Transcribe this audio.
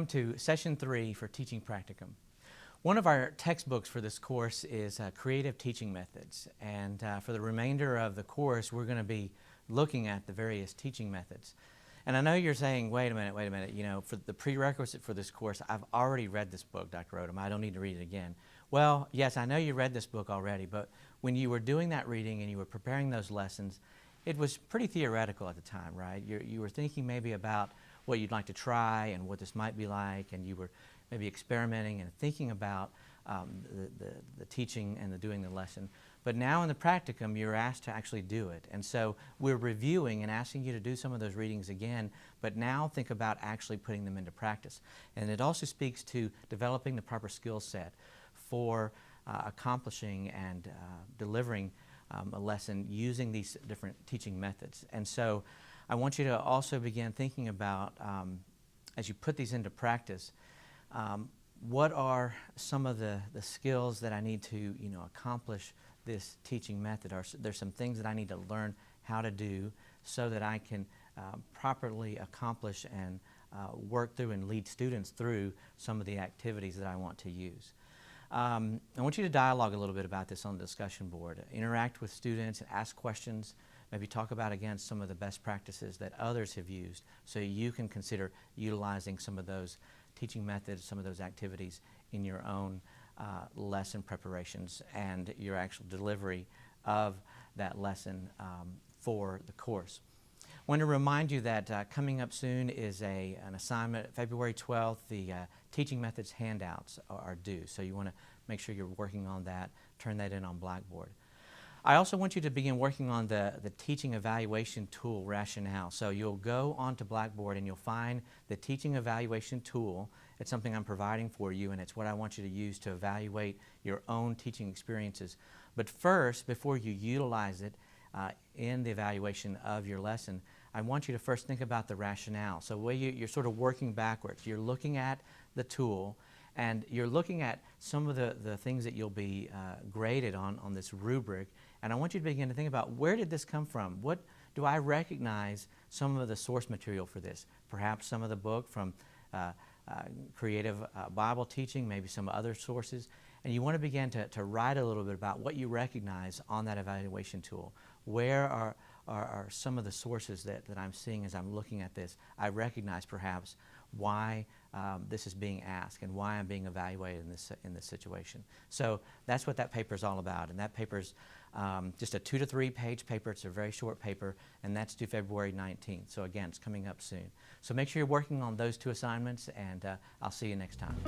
Welcome to Session 3 for Teaching Practicum. One of our textbooks for this course is Creative Teaching Methods, and for the remainder of the course we're going to be looking at the various teaching methods. And I know you're saying, wait a minute, you know, for the prerequisite for this course, I've already read this book, Dr. Odom, I don't need to read it again. Well, yes, I know you read this book already, but when you were doing that reading and you were preparing those lessons, it was pretty theoretical at the time, right? You were thinking maybe about what you'd like to try and what this might be like, and you were maybe experimenting and thinking about the teaching and doing the lesson. But now in the practicum, you're asked to actually do it. And so we're reviewing and asking you to do some of those readings again, but now think about actually putting them into practice. And it also speaks to developing the proper skill set for accomplishing and delivering a lesson using these different teaching methods. And so I want you to also begin thinking about, as you put these into practice, what are some of the skills that I need to accomplish this teaching method? There's some things that I need to learn how to do so that I can properly accomplish and work through and lead students through some of the activities that I want to use. I want you to dialogue a little bit about this on the discussion board. Interact with students and ask questions. Maybe talk about, again, some of the best practices that others have used so you can consider utilizing some of those teaching methods, some of those activities in your own lesson preparations and your actual delivery of that lesson for the course. I want to remind you that coming up soon is an assignment. February 12th, the teaching methods handouts are due, so you want to make sure you're working on that. Turn that in on Blackboard. I also want you to begin working on the teaching evaluation tool rationale. So you'll go onto Blackboard and you'll find the teaching evaluation tool. It's something I'm providing for you, and it's what I want you to use to evaluate your own teaching experiences. But first, before you utilize it in the evaluation of your lesson, I want you to first think about the rationale. So the way you're sort of working backwards. You're looking at the tool, and you're looking at some of the things that you'll be graded on this rubric. And I want you to begin to think about, where did this come from? What do I recognize some of the source material for this? Perhaps some of the book from Creative Bible Teaching, maybe some other sources. And you want to begin to write a little bit about what you recognize on that evaluation tool. Where are some of the sources that I'm seeing as I'm looking at this? I recognize perhaps why this is being asked and why I'm being evaluated in this situation. So that's what that paper is all about. And that paper's just a 2 to 3 page paper. It's a very short paper, and that's due February 19th. So again, it's coming up soon. So make sure you're working on those 2 assignments, and I'll see you next time.